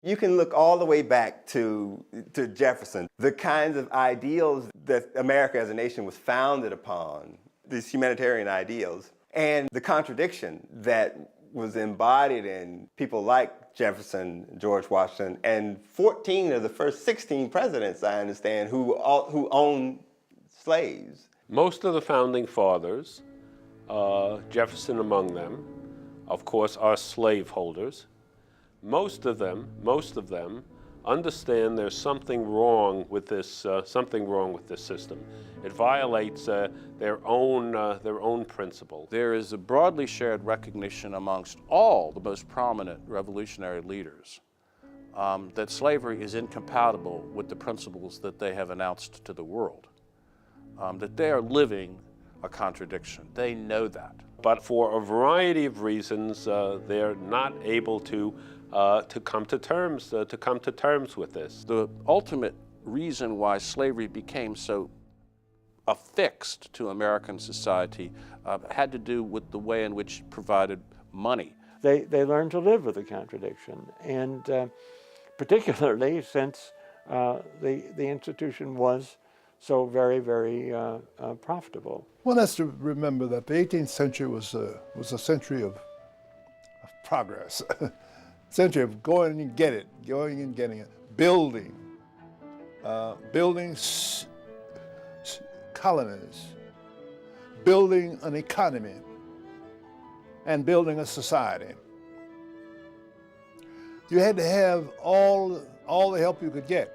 You can look all the way back to Jefferson. The kinds of ideals that America as a nation was founded upon, these humanitarian ideals, and the contradiction that was embodied in people like Jefferson, George Washington, and 14 of the first 16 presidents, I understand, who owned slaves. Most of the founding fathers, Jefferson among them, of course, are slaveholders. Most of them understand there's something wrong with this system. It violates their own principles. There is a broadly shared recognition amongst all the most prominent revolutionary leaders that slavery is incompatible with the principles that they have announced to the world, that they are living a contradiction. They know that. But for a variety of reasons, they're not able to come to terms with this. The ultimate reason why slavery became so affixed to American society had to do with the way in which it provided money. They learned to live with the contradiction, and particularly since the institution was so very, very profitable. One has to remember that the 18th century was a century of progress, century of going and getting it, building colonies, building an economy, and building a society. You had to have all the help you could get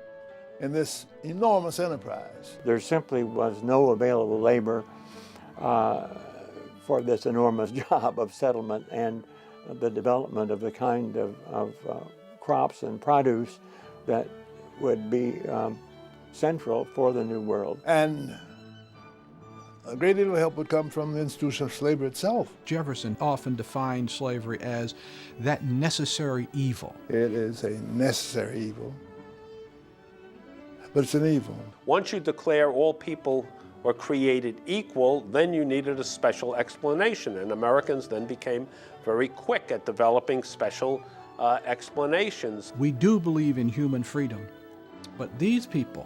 in this enormous enterprise. There simply was no available labor for this enormous job of settlement and the development of the kind of crops and produce that would be central for the New World. And a great deal of help would come from the institution of slavery itself. Jefferson often defined slavery as that necessary evil. It is a necessary evil, but it's an evil. Once you declare all people were created equal, then you needed a special explanation, and Americans then became very quick at developing special explanations. We do believe in human freedom, but these people,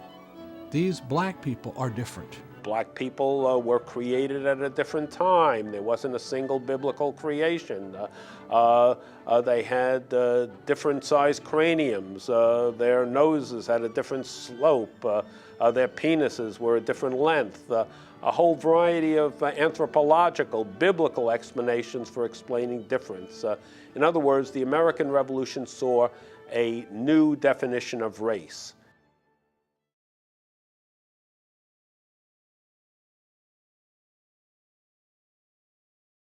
these black people, are different. Black people were created at a different time. There wasn't a single biblical creation. They had different sized craniums. Their noses had a different slope. Their penises were a different length. A whole variety of anthropological, biblical explanations for explaining difference. In other words, the American Revolution saw a new definition of race.